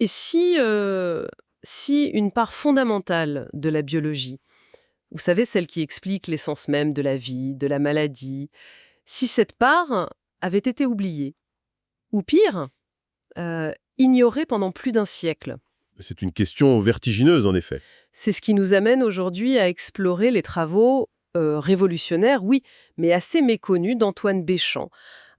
Et si une part fondamentale de la biologie, vous savez, celle qui explique l'essence même de la vie, de la maladie, si cette part avait été oubliée, ou pire, ignorée pendant plus d'un siècle? C'est une question vertigineuse, en effet. C'est ce qui nous amène aujourd'hui à explorer les travaux révolutionnaires, oui, mais assez méconnus d'Antoine Béchamp,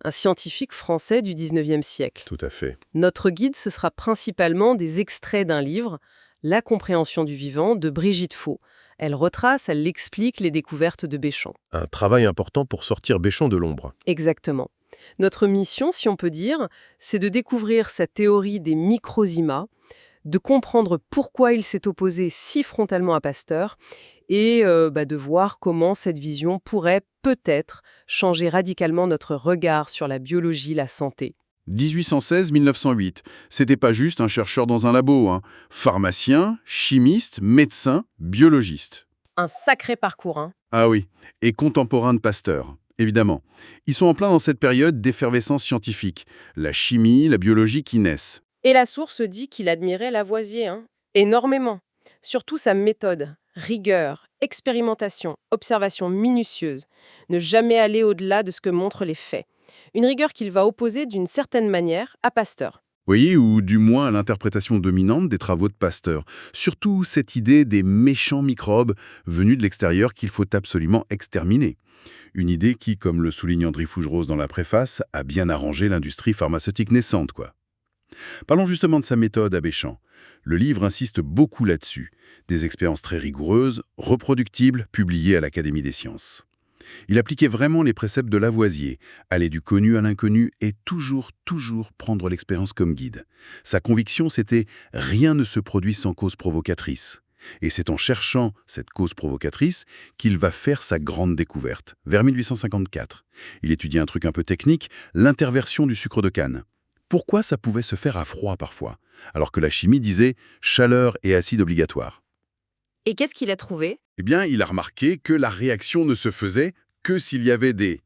un scientifique français du 19e siècle. Tout à fait. Notre guide, ce sera principalement des extraits d'un livre, La compréhension du vivant, de Brigitte Faux. Elle retrace, elle explique les découvertes de Béchamp. Un travail important pour sortir Béchamp de l'ombre. Exactement. Notre mission, si on peut dire, c'est de découvrir sa théorie des microzymas, de comprendre pourquoi il s'est opposé si frontalement à Pasteur et de voir comment cette vision pourrait peut-être changer radicalement notre regard sur la biologie, la santé. 1816-1908. C'était pas juste un chercheur dans un labo, hein. Pharmacien, chimiste, médecin, biologiste. Un sacré parcours, hein. Ah oui, et contemporain de Pasteur, évidemment. Ils sont en plein dans cette période d'effervescence scientifique. La chimie, la biologie qui naissent. Et la source dit qu'il admirait Lavoisier, hein, énormément. Surtout sa méthode, rigueur, expérimentation, observation minutieuse, ne jamais aller au-delà de ce que montrent les faits. Une rigueur qu'il va opposer d'une certaine manière à Pasteur. Oui, ou du moins à l'interprétation dominante des travaux de Pasteur. Surtout cette idée des méchants microbes venus de l'extérieur qu'il faut absolument exterminer. Une idée qui, comme le souligne André Fougerose dans la préface, a bien arrangé l'industrie pharmaceutique naissante, quoi. Parlons justement de sa méthode à Béchamp. Le livre insiste beaucoup là-dessus. Des expériences très rigoureuses, reproductibles, publiées à l'Académie des sciences. Il appliquait vraiment les préceptes de Lavoisier, aller du connu à l'inconnu et toujours prendre l'expérience comme guide. Sa conviction, c'était « rien ne se produit sans cause provocatrice ». Et c'est en cherchant cette cause provocatrice qu'il va faire sa grande découverte, vers 1854. Il étudie un truc un peu technique, l'interversion du sucre de canne. Pourquoi ça pouvait se faire à froid parfois, alors que la chimie disait chaleur et acide obligatoire? Et qu'est-ce qu'il a trouvé? Eh bien, il a remarqué que la réaction ne se faisait que s'il y avait des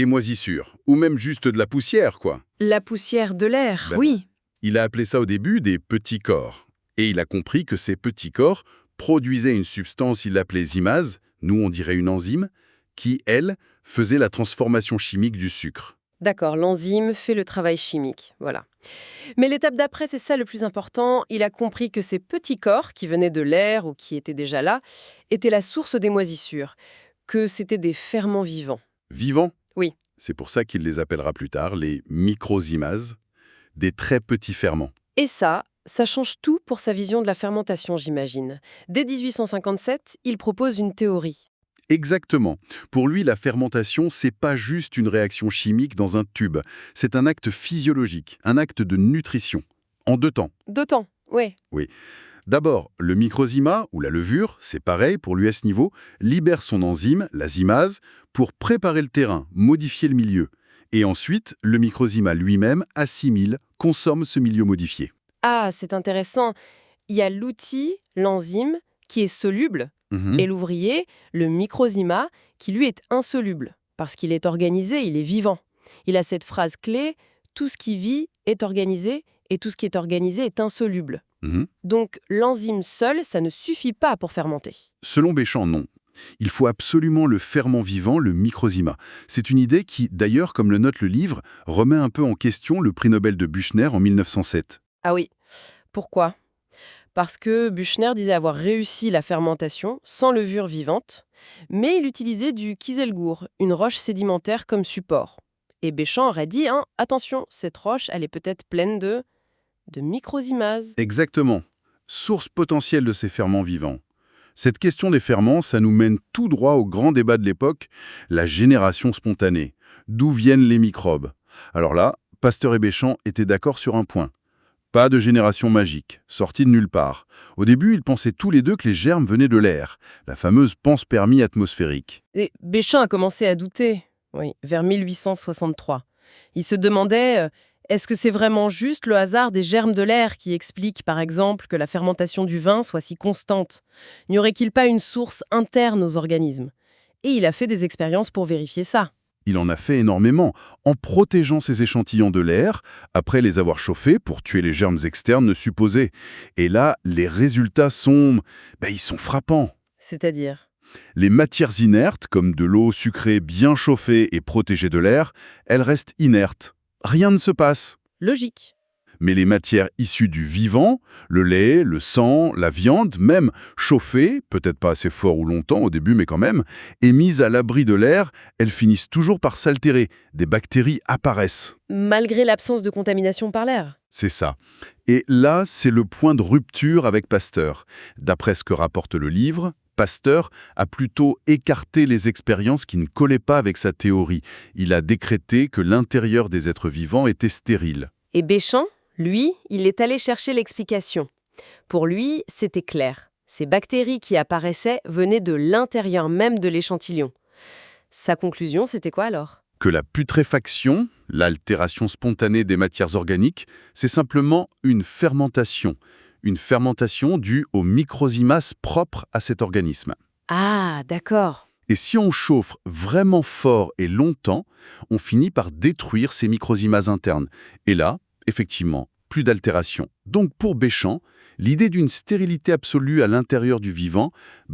moisissures, ou même juste de la poussière, quoi. La poussière de l'air, Ben, oui. il a appelé ça au début des petits corps. Et il a compris que ces petits corps produisaient une substance, il l'appelait zymase, nous on dirait une enzyme, qui, elle, faisait la transformation chimique du sucre. D'accord, l'enzyme fait le travail chimique, voilà. Mais l'étape d'après, c'est ça le plus important. Il a compris que ces petits corps, qui venaient de l'air ou qui étaient déjà là, étaient la source des moisissures, que c'était des ferments vivants. Vivants? Oui. C'est pour ça qu'il les appellera plus tard les microzymases, des très petits ferments. Et ça change tout pour sa vision de la fermentation, j'imagine. Dès 1857, il propose une théorie. Exactement. Pour lui, la fermentation, c'est pas juste une réaction chimique dans un tube. C'est un acte physiologique, un acte de nutrition. En deux temps. D'autant, oui. Oui. D'abord, le microzyma, ou la levure, c'est pareil pour lui à ce niveau, libère son enzyme, la zymase, pour préparer le terrain, modifier le milieu. Et ensuite, le microzyma lui-même assimile, consomme ce milieu modifié. Ah, c'est intéressant. Il y a l'outil, l'enzyme, qui est soluble, et l'ouvrier, le microzyma, qui lui est insoluble, parce qu'il est organisé, il est vivant. Il a cette phrase clé, tout ce qui vit est organisé, et tout ce qui est organisé est insoluble. Mhm. Donc l'enzyme seule, ça ne suffit pas pour fermenter. Selon Béchamp, non. Il faut absolument le ferment vivant, le microzyma. C'est une idée qui, d'ailleurs, comme le note le livre, remet un peu en question le prix Nobel de Büchner en 1907. Ah oui, pourquoi? Parce que Büchner disait avoir réussi la fermentation sans levure vivante, mais il utilisait du kieselguhr, une roche sédimentaire comme support. Et Béchamp aurait dit, hein, attention, cette roche, elle est peut-être pleine de microzymases. Exactement. Source potentielle de ces ferments vivants. Cette question des ferments, ça nous mène tout droit au grand débat de l'époque, la génération spontanée. D'où viennent les microbes? Alors là, Pasteur et Béchamp étaient d'accord sur un point. Pas de génération magique, sortie de nulle part. Au début, ils pensaient tous les deux que les germes venaient de l'air, la fameuse panspermie atmosphérique. Et Béchamp a commencé à douter, oui, vers 1863. Il se demandait, est-ce que c'est vraiment juste le hasard des germes de l'air qui explique, par exemple, que la fermentation du vin soit si constante? N'y aurait-il pas une source interne aux organismes? Et il a fait des expériences pour vérifier ça. Il en a fait énormément, en protégeant ses échantillons de l'air, après les avoir chauffés pour tuer les germes externes supposés. Et là, les résultats ils sont frappants. C'est-à-dire? Les matières inertes, comme de l'eau sucrée bien chauffée et protégée de l'air, elles restent inertes. Rien ne se passe. Logique. Mais les matières issues du vivant, le lait, le sang, la viande, même chauffées, peut-être pas assez fort ou longtemps au début, mais quand même, et mises à l'abri de l'air, elles finissent toujours par s'altérer. Des bactéries apparaissent. Malgré l'absence de contamination par l'air. C'est ça. Et là, c'est le point de rupture avec Pasteur. D'après ce que rapporte le livre, Pasteur a plutôt écarté les expériences qui ne collaient pas avec sa théorie. Il a décrété que l'intérieur des êtres vivants était stérile. Et Béchamp, lui, il est allé chercher l'explication. Pour lui, c'était clair. Ces bactéries qui apparaissaient venaient de l'intérieur même de l'échantillon. Sa conclusion, c'était quoi alors? Que la putréfaction, l'altération spontanée des matières organiques, c'est simplement une fermentation due aux microzymas propres à cet organisme. Ah, d'accord. Et si on chauffe vraiment fort et longtemps, on finit par détruire ces microzymas internes. Et là, effectivement, plus d'altération. Donc pour Béchamp, l'idée d'une stérilité absolue à l'intérieur du vivant,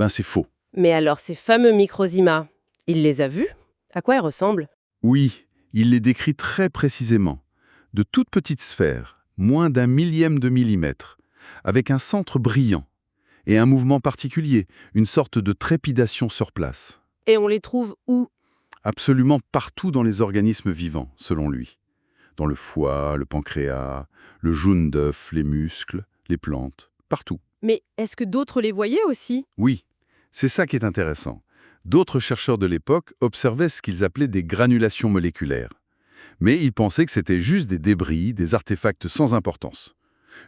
c'est faux. Mais alors ces fameux microzymas, il les a vus? À quoi ils ressemblent? Oui, il les décrit très précisément. De toutes petites sphères, moins d'1 millième de millimètre, avec un centre brillant et un mouvement particulier, une sorte de trépidation sur place. Et on les trouve où? Absolument partout dans les organismes vivants, selon lui. Dans le foie, le pancréas, le jaune d'œuf, les muscles, les plantes, partout. Mais est-ce que d'autres les voyaient aussi? Oui, c'est ça qui est intéressant. D'autres chercheurs de l'époque observaient ce qu'ils appelaient des granulations moléculaires. Mais ils pensaient que c'était juste des débris, des artefacts sans importance.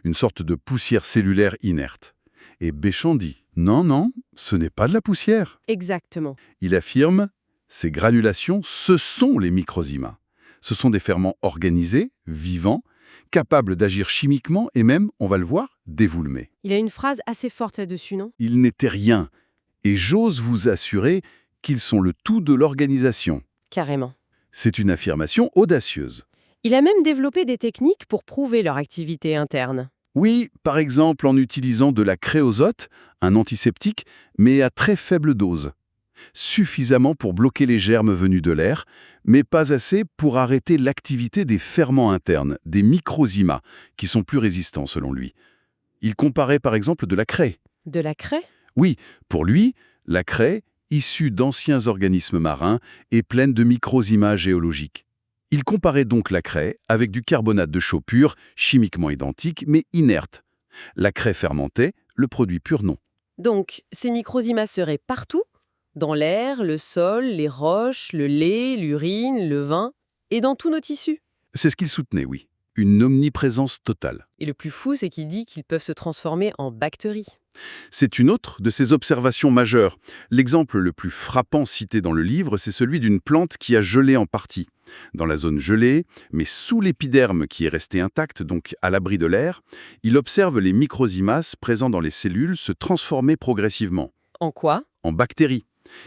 Une sorte de poussière cellulaire inerte. Et Béchamp dit « Non, ce n'est pas de la poussière ». Exactement. Il affirme « Ces granulations, ce sont les microzymas. Ce sont des ferments organisés, vivants, capables d'agir chimiquement et même, on va le voir, d'évoulement. » Il a une phrase assez forte là-dessus, non? Ils n'étaient rien. Et j'ose vous assurer qu'ils sont le tout de l'organisation. Carrément. C'est une affirmation audacieuse. Il a même développé des techniques pour prouver leur activité interne. Oui, par exemple en utilisant de la créosote, un antiseptique, mais à très faible dose. Suffisamment pour bloquer les germes venus de l'air, mais pas assez pour arrêter l'activité des ferments internes, des microzymas, qui sont plus résistants selon lui. Il comparait par exemple de la craie. De la craie? Oui, pour lui, la craie, issue d'anciens organismes marins, est pleine de microzymas géologiques. Il comparait donc la craie avec du carbonate de chaux pur, chimiquement identique, mais inerte. La craie fermentait, le produit pur non. Donc, ces microzymas seraient partout? Dans l'air, le sol, les roches, le lait, l'urine, le vin, et dans tous nos tissus? C'est ce qu'il soutenait, oui. Une omniprésence totale. Et le plus fou, c'est qu'il dit qu'ils peuvent se transformer en bactéries. C'est une autre de ses observations majeures. L'exemple le plus frappant cité dans le livre, c'est celui d'une plante qui a gelé en partie. Dans la zone gelée, mais sous l'épiderme qui est resté intact, donc à l'abri de l'air, il observe les microzymas présents dans les cellules se transformer progressivement. En quoi? En bactéries.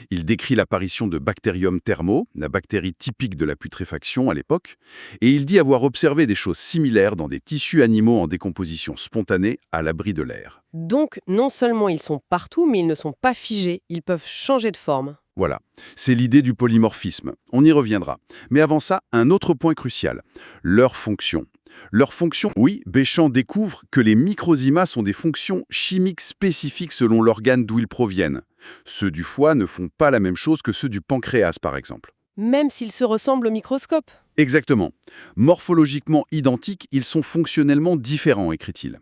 Il décrit l'apparition de Bacterium thermo, la bactérie typique de la putréfaction à l'époque, et il dit avoir observé des choses similaires dans des tissus animaux en décomposition spontanée à l'abri de l'air. Donc, non seulement ils sont partout, mais ils ne sont pas figés, ils peuvent changer de forme. Voilà, c'est l'idée du polymorphisme. On y reviendra. Mais avant ça, un autre point crucial, leur fonction. Leur fonction, oui, Béchamp découvre que les microzymas ont des fonctions chimiques spécifiques selon l'organe d'où ils proviennent. Ceux du foie ne font pas la même chose que ceux du pancréas, par exemple. Même s'ils se ressemblent au microscope. Exactement. Morphologiquement identiques, ils sont fonctionnellement différents, écrit-il.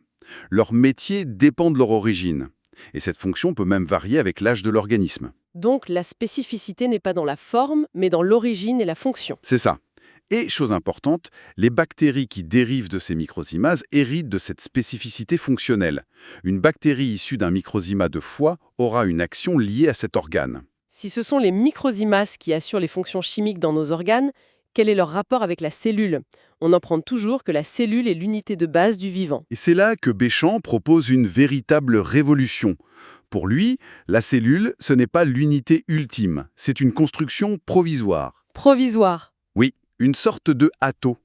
Leur métier dépend de leur origine. Et cette fonction peut même varier avec l'âge de l'organisme. Donc, la spécificité n'est pas dans la forme, mais dans l'origine et la fonction. C'est ça. Et, chose importante, les bactéries qui dérivent de ces microzymas héritent de cette spécificité fonctionnelle. Une bactérie issue d'un microzyma de foie aura une action liée à cet organe. Si ce sont les microzymas qui assurent les fonctions chimiques dans nos organes, quel est leur rapport avec la cellule? On en prend toujours que la cellule est l'unité de base du vivant. Et c'est là que Béchamp propose une véritable révolution. Pour lui, la cellule, ce n'est pas l'unité ultime, c'est une construction provisoire. Provisoire. Oui, une sorte de hâteau,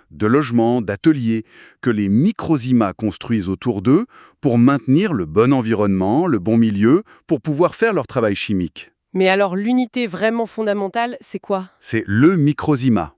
de logement, d'atelier, que les microzymas construisent autour d'eux pour maintenir le bon environnement, le bon milieu, pour pouvoir faire leur travail chimique. Mais alors, l'unité vraiment fondamentale, c'est quoi? C'est le microzyma.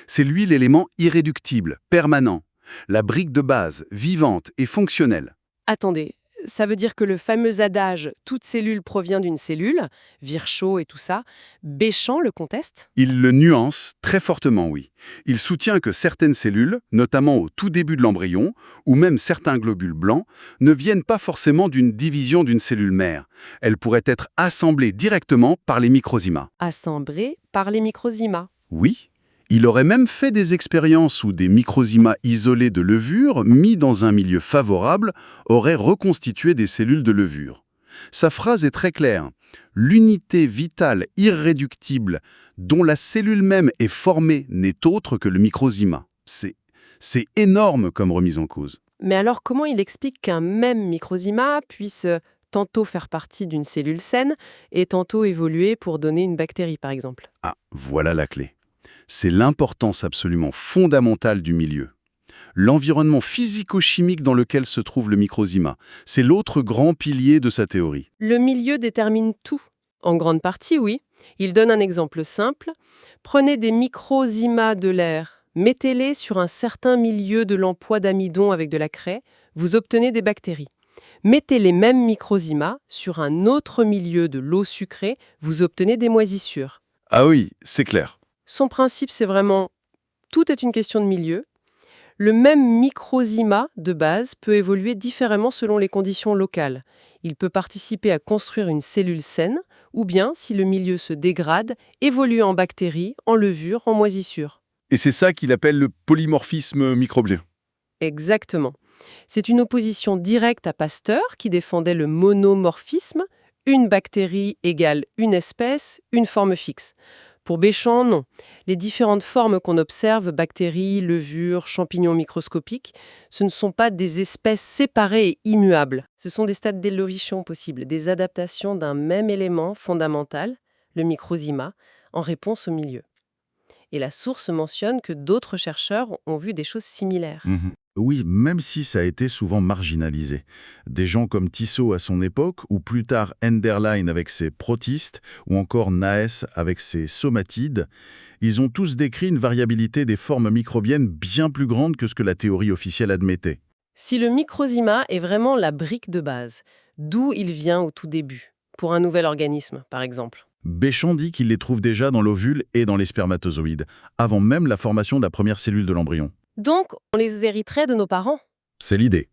C'est lui l'élément irréductible, permanent, la brique de base, vivante et fonctionnelle. Attendez, ça veut dire que le fameux adage « toute cellule provient d'une cellule », Virchow et tout ça, Béchamp le conteste? Il le nuance très fortement, oui. Il soutient que certaines cellules, notamment au tout début de l'embryon, ou même certains globules blancs, ne viennent pas forcément d'une division d'une cellule mère. Elles pourraient être assemblées directement par les microzymas. Assemblés par les microzymas. Oui, il aurait même fait des expériences où des microzymas isolés de levure, mis dans un milieu favorable, auraient reconstitué des cellules de levure. Sa phrase est très claire. L'unité vitale irréductible dont la cellule même est formée n'est autre que le microzyma. C'est énorme comme remise en cause. Mais alors, comment il explique qu'un même microzyma puisse tantôt faire partie d'une cellule saine et tantôt évoluer pour donner une bactérie, par exemple? Ah, voilà la clé. C'est l'importance absolument fondamentale du milieu. L'environnement physico-chimique dans lequel se trouve le microzyma, c'est l'autre grand pilier de sa théorie. Le milieu détermine tout. En grande partie, oui. Il donne un exemple simple. Prenez des microzymas de l'air, mettez-les sur un certain milieu de l'emploi d'amidon avec de la craie, vous obtenez des bactéries. Mettez les mêmes microzymas sur un autre milieu de l'eau sucrée, vous obtenez des moisissures. Ah oui, c'est clair. Son principe, c'est vraiment tout est une question de milieu. Le même microzyma de base peut évoluer différemment selon les conditions locales. Il peut participer à construire une cellule saine, ou bien, si le milieu se dégrade, évoluer en bactéries, en levure, en moisissure. Et c'est ça qu'il appelle le polymorphisme microbien. Exactement. C'est une opposition directe à Pasteur qui défendait le monomorphisme, une bactérie égale une espèce, une forme fixe. Pour Béchamp, non. Les différentes formes qu'on observe, bactéries, levures, champignons microscopiques, ce ne sont pas des espèces séparées et immuables. Ce sont des stades d'évolution possibles, des adaptations d'un même élément fondamental, le microzyma, en réponse au milieu. Et la source mentionne que d'autres chercheurs ont vu des choses similaires. Oui, même si ça a été souvent marginalisé. Des gens comme Tissot à son époque, ou plus tard Enderlein avec ses protistes, ou encore Naes avec ses somatides, ils ont tous décrit une variabilité des formes microbiennes bien plus grande que ce que la théorie officielle admettait. Si le microzyma est vraiment la brique de base, d'où il vient au tout début, pour un nouvel organisme, par exemple? Béchamp dit qu'il les trouve déjà dans l'ovule et dans les spermatozoïdes, avant même la formation de la première cellule de l'embryon. Donc, on les hériterait de nos parents? C'est l'idée.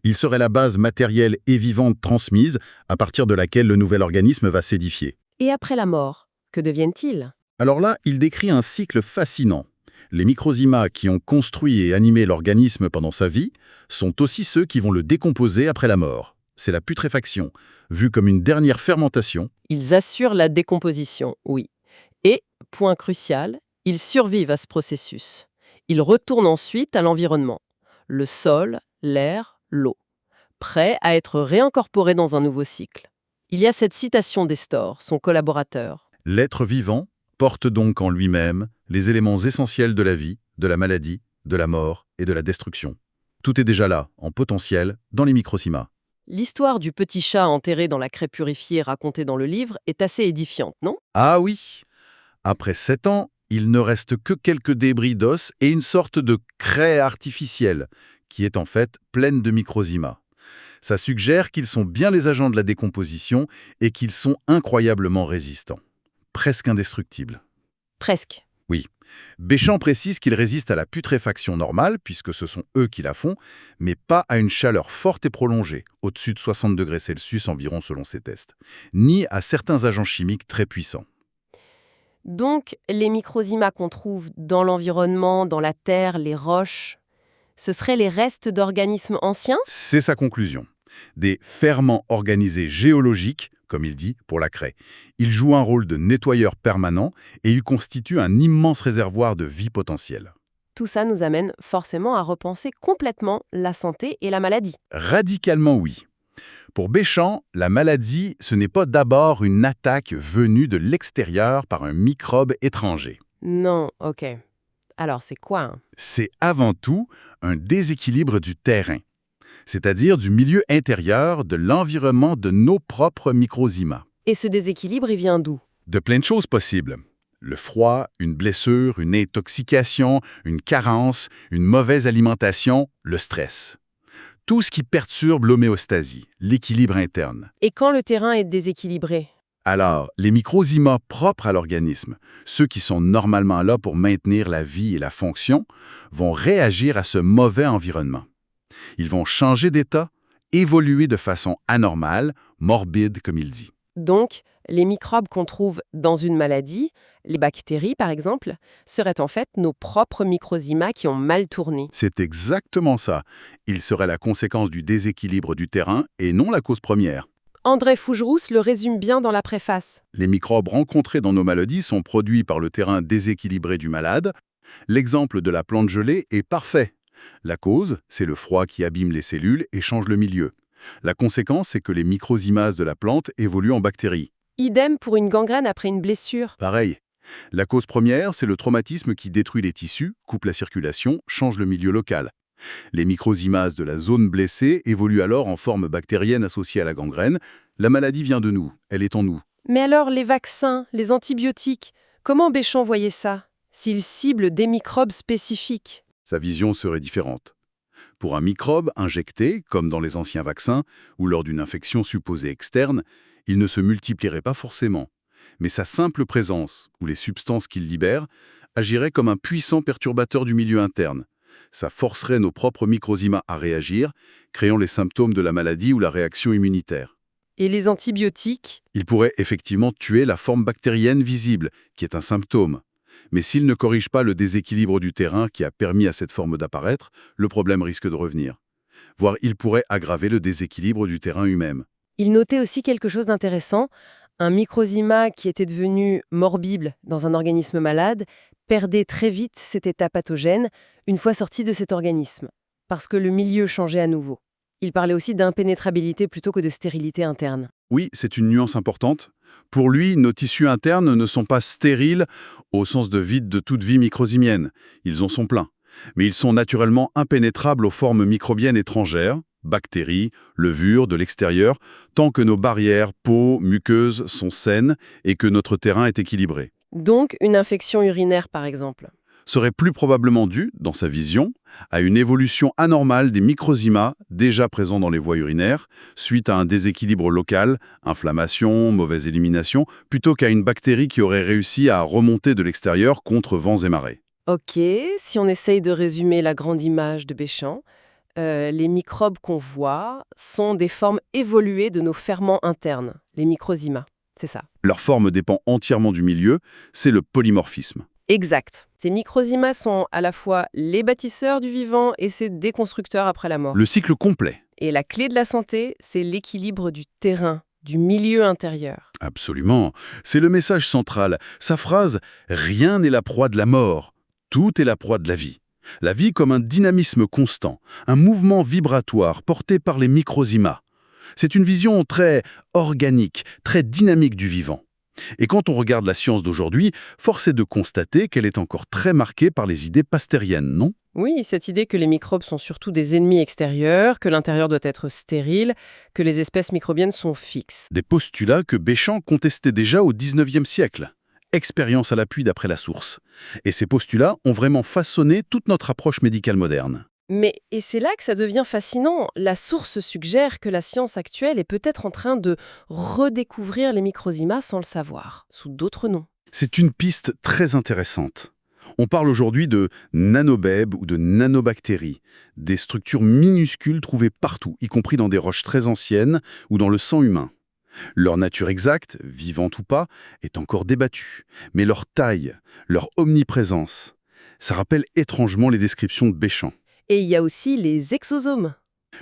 Il serait la base matérielle et vivante transmise, à partir de laquelle le nouvel organisme va s'édifier. Et après la mort, que deviennent-ils? Alors là, il décrit un cycle fascinant. Les microzymas qui ont construit et animé l'organisme pendant sa vie sont aussi ceux qui vont le décomposer après la mort. C'est la putréfaction, vue comme une dernière fermentation. Ils assurent la décomposition, oui. Et, point crucial, ils survivent à ce processus. Ils retournent ensuite à l'environnement, le sol, l'air, l'eau, prêts à être réincorporés dans un nouveau cycle. Il y a cette citation d'Estor, son collaborateur. L'être vivant porte donc en lui-même les éléments essentiels de la vie, de la maladie, de la mort et de la destruction. Tout est déjà là, en potentiel, dans les microzymas. L'histoire du petit chat enterré dans la craie purifiée racontée dans le livre est assez édifiante, non? Ah oui! Après 7 ans, il ne reste que quelques débris d'os et une sorte de craie artificielle, qui est en fait pleine de microzymas. Ça suggère qu'ils sont bien les agents de la décomposition et qu'ils sont incroyablement résistants. Presque indestructibles. Presque. Oui. Béchamp précise qu'ils résistent à la putréfaction normale, puisque ce sont eux qui la font, mais pas à une chaleur forte et prolongée, au-dessus de 60 degrés Celsius environ selon ses tests, ni à certains agents chimiques très puissants. Donc, les microzymas qu'on trouve dans l'environnement, dans la terre, les roches, ce seraient les restes d'organismes anciens? C'est sa conclusion. Des ferments organisés géologiques, comme il dit, pour la craie. Ils jouent un rôle de nettoyeur permanent et ils constituent un immense réservoir de vie potentielle. Tout ça nous amène forcément à repenser complètement la santé et la maladie. Radicalement oui. Pour Béchamp, la maladie, ce n'est pas d'abord une attaque venue de l'extérieur par un microbe étranger. Non, ok. Alors, c'est quoi, hein? C'est avant tout un déséquilibre du terrain, c'est-à-dire du milieu intérieur, de l'environnement de nos propres microzymas. Et ce déséquilibre, il vient d'où? De plein de choses possibles. Le froid, une blessure, une intoxication, une carence, une mauvaise alimentation, le stress. Tout ce qui perturbe l'homéostasie, l'équilibre interne. Et quand le terrain est déséquilibré? Alors, les microzymas propres à l'organisme, ceux qui sont normalement là pour maintenir la vie et la fonction, vont réagir à ce mauvais environnement. Ils vont changer d'état, évoluer de façon anormale, morbide comme il dit. Donc, les microbes qu'on trouve dans une maladie, les bactéries par exemple, seraient en fait nos propres microzymas qui ont mal tourné. C'est exactement ça. Il serait la conséquence du déséquilibre du terrain et non la cause première. André Fougerousse le résume bien dans la préface. Les microbes rencontrés dans nos maladies sont produits par le terrain déséquilibré du malade. L'exemple de la plante gelée est parfait. La cause, c'est le froid qui abîme les cellules et change le milieu. La conséquence, c'est que les microzymas de la plante évoluent en bactéries. Idem pour une gangrène après une blessure. Pareil. La cause première, c'est le traumatisme qui détruit les tissus, coupe la circulation, change le milieu local. Les microzymas de la zone blessée évoluent alors en forme bactérienne associée à la gangrène. La maladie vient de nous, elle est en nous. Mais alors les vaccins, les antibiotiques, comment Béchamp voyait ça? S'il cible des microbes spécifiques? Sa vision serait différente. Pour un microbe injecté, comme dans les anciens vaccins, ou lors d'une infection supposée externe, il ne se multiplierait pas forcément. Mais sa simple présence, ou les substances qu'il libère, agirait comme un puissant perturbateur du milieu interne. Ça forcerait nos propres microzymas à réagir, créant les symptômes de la maladie ou la réaction immunitaire. Et les antibiotiques? Il pourrait effectivement tuer la forme bactérienne visible, qui est un symptôme. Mais s'il ne corrige pas le déséquilibre du terrain qui a permis à cette forme d'apparaître, le problème risque de revenir. Voire il pourrait aggraver le déséquilibre du terrain humain. Il notait aussi quelque chose d'intéressant. Un microzyma qui était devenu morbide dans un organisme malade perdait très vite cet état pathogène une fois sorti de cet organisme, parce que le milieu changeait à nouveau. Il parlait aussi d'impénétrabilité plutôt que de stérilité interne. Oui, c'est une nuance importante. Pour lui, nos tissus internes ne sont pas stériles au sens de vide de toute vie microzymienne. Ils en sont pleins. Mais ils sont naturellement impénétrables aux formes microbiennes étrangères, bactéries, levures de l'extérieur, tant que nos barrières, peau, muqueuses sont saines et que notre terrain est équilibré. Donc une infection urinaire par exemple. Serait plus probablement dû, dans sa vision, à une évolution anormale des microzymas déjà présents dans les voies urinaires, suite à un déséquilibre local, inflammation, mauvaise élimination, plutôt qu'à une bactérie qui aurait réussi à remonter de l'extérieur contre vents et marées. Ok, si on essaye de résumer la grande image de Béchamp, les microbes qu'on voit sont des formes évoluées de nos ferments internes, les microzymas, c'est ça. Leur forme dépend entièrement du milieu, c'est le polymorphisme. Exact. Ces microzymas sont à la fois les bâtisseurs du vivant et ses déconstructeurs après la mort. Le cycle complet. Et la clé de la santé, c'est l'équilibre du terrain, du milieu intérieur. Absolument. C'est le message central. Sa phrase « Rien n'est la proie de la mort, tout est la proie de la vie ». La vie comme un dynamisme constant, un mouvement vibratoire porté par les microzymas. C'est une vision très organique, très dynamique du vivant. Et quand on regarde la science d'aujourd'hui, force est de constater qu'elle est encore très marquée par les idées pasteuriennes, non? Oui, cette idée que les microbes sont surtout des ennemis extérieurs, que l'intérieur doit être stérile, que les espèces microbiennes sont fixes. Des postulats que Béchamp contestait déjà au XIXe siècle. Expérience à l'appui d'après la source. Et ces postulats ont vraiment façonné toute notre approche médicale moderne. Et c'est là que ça devient fascinant. La source suggère que la science actuelle est peut-être en train de redécouvrir les microzymas sans le savoir, sous d'autres noms. C'est une piste très intéressante. On parle aujourd'hui de nanobèbes ou de nanobactéries, des structures minuscules trouvées partout, y compris dans des roches très anciennes ou dans le sang humain. Leur nature exacte, vivante ou pas, est encore débattue. Mais leur taille, leur omniprésence, ça rappelle étrangement les descriptions de Béchamp. Et il y a aussi les exosomes.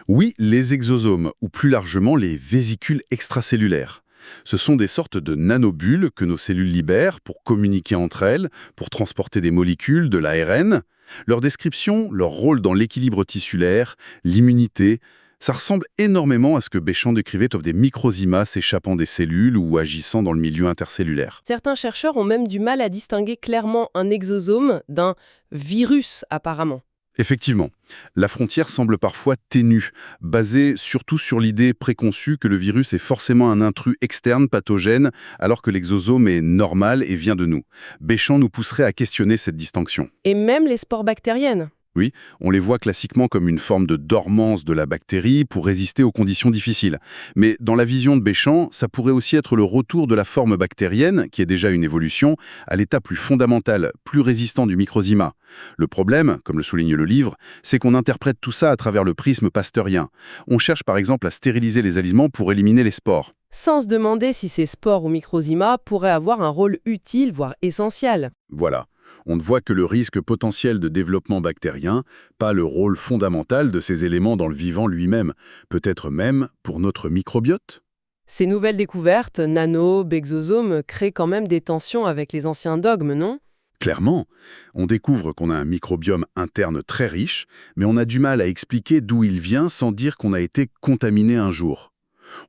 Oui, les exosomes, ou plus largement les vésicules extracellulaires. Ce sont des sortes de nanobulles que nos cellules libèrent pour communiquer entre elles, pour transporter des molécules, de l'ARN. Leur description, leur rôle dans l'équilibre tissulaire, l'immunité, Ça ressemble énormément à ce que Béchamp décrivait of des microzymas s'échappant des cellules ou agissant dans le milieu intercellulaire. Certains chercheurs ont même du mal à distinguer clairement un exosome d'un virus, apparemment. Effectivement, la frontière semble parfois ténue, basée surtout sur l'idée préconçue que le virus est forcément un intrus externe pathogène, alors que l'exosome est normal et vient de nous. Béchamp nous pousserait à questionner cette distinction. Et même les spores bactériennes. Oui, on les voit classiquement comme une forme de dormance de la bactérie pour résister aux conditions difficiles. Mais dans la vision de Béchamp, ça pourrait aussi être le retour de la forme bactérienne, qui est déjà une évolution, à l'état plus fondamental, plus résistant du microzyma. Le problème, comme le souligne le livre, c'est qu'on interprète tout ça à travers le prisme pasteurien. On cherche par exemple à stériliser les aliments pour éliminer les spores. Sans se demander si ces spores ou microzymas pourraient avoir un rôle utile, voire essentiel. Voilà. On ne voit que le risque potentiel de développement bactérien, pas le rôle fondamental de ces éléments dans le vivant lui-même, peut-être même pour notre microbiote. Ces nouvelles découvertes, nano, exosomes, créent quand même des tensions avec les anciens dogmes, non? Clairement, on découvre qu'on a un microbiome interne très riche, mais on a du mal à expliquer d'où il vient sans dire qu'on a été contaminé un jour.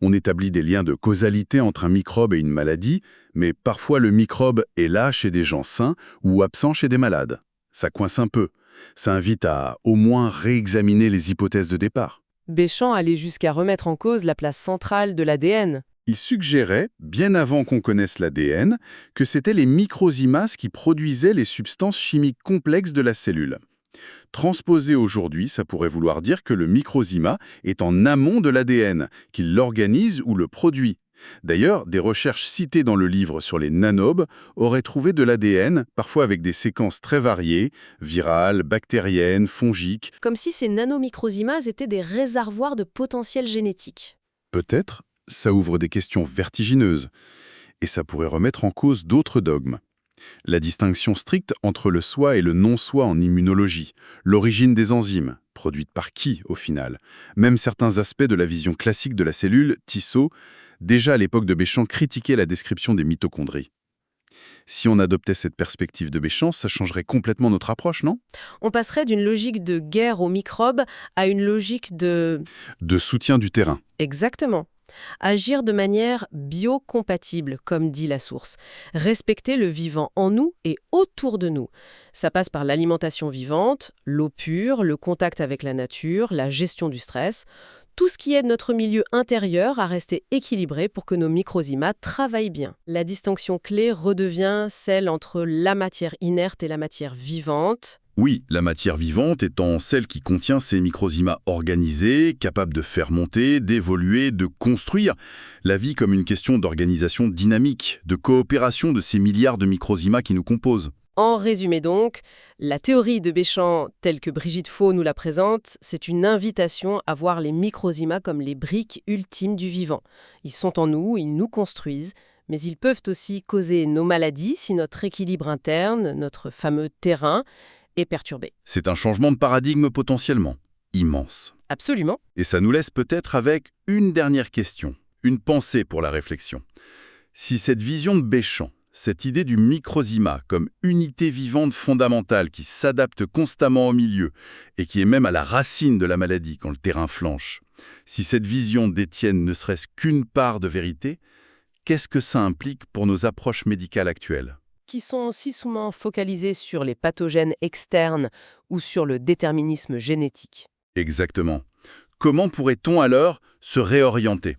On établit des liens de causalité entre un microbe et une maladie, mais parfois le microbe est là chez des gens sains ou absent chez des malades. Ça coince un peu. Ça invite à au moins réexaminer les hypothèses de départ. Béchamp allait jusqu'à remettre en cause la place centrale de l'ADN. Il suggérait, bien avant qu'on connaisse l'ADN, que c'étaient les microzymas qui produisaient les substances chimiques complexes de la cellule. Transposé aujourd'hui, ça pourrait vouloir dire que le microzyma est en amont de l'ADN, qu'il l'organise ou le produit. D'ailleurs, des recherches citées dans le livre sur les nanobes auraient trouvé de l'ADN, parfois avec des séquences très variées, virales, bactériennes, fongiques. Comme si ces nanomicrozymas étaient des réservoirs de potentiel génétique. Peut-être, ça ouvre des questions vertigineuses, et ça pourrait remettre en cause d'autres dogmes. La distinction stricte entre le soi et le non-soi en immunologie, l'origine des enzymes, produites par qui au final, même certains aspects de la vision classique de la cellule, Tissot, déjà à l'époque de Béchamp critiquaient la description des mitochondries. Si on adoptait cette perspective de Béchamp, ça changerait complètement notre approche, non? On passerait d'une logique de guerre aux microbes à une logique de soutien du terrain. Exactement. Agir de manière biocompatible, comme dit la source. Respecter le vivant en nous et autour de nous. Ça passe par l'alimentation vivante, l'eau pure, le contact avec la nature, la gestion du stress. Tout ce qui aide notre milieu intérieur à rester équilibré pour que nos microzymas travaillent bien. La distinction clé redevient celle entre la matière inerte et la matière vivante. Oui, la matière vivante étant celle qui contient ces microzymas organisés, capables de faire monter, d'évoluer, de construire. La vie comme une question d'organisation dynamique, de coopération de ces milliards de microzymas qui nous composent. En résumé donc, la théorie de Béchamp, telle que Brigitte Faux nous la présente, c'est une invitation à voir les microzymas comme les briques ultimes du vivant. Ils sont en nous, ils nous construisent, mais ils peuvent aussi causer nos maladies si notre équilibre interne, notre fameux terrain, est perturbé. C'est un changement de paradigme potentiellement immense. Absolument. Et ça nous laisse peut-être avec une dernière question, une pensée pour la réflexion. Si cette vision de Béchamp, cette idée du microzyma comme unité vivante fondamentale qui s'adapte constamment au milieu et qui est même à la racine de la maladie quand le terrain flanche, si cette vision détienne ne serait-ce qu'une part de vérité, qu'est-ce que ça implique pour nos approches médicales actuelles ? Qui sont aussi souvent focalisés sur les pathogènes externes ou sur le déterminisme génétique. Exactement. Comment pourrait-on alors se réorienter ?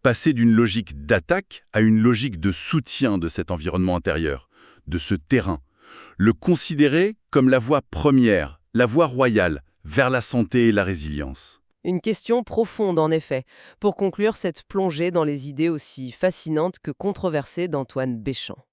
Passer d'une logique d'attaque à une logique de soutien de cet environnement intérieur, de ce terrain. Le considérer comme la voie première, la voie royale, vers la santé et la résilience. Une question profonde en effet, pour conclure cette plongée dans les idées aussi fascinantes que controversées d'Antoine Béchamp.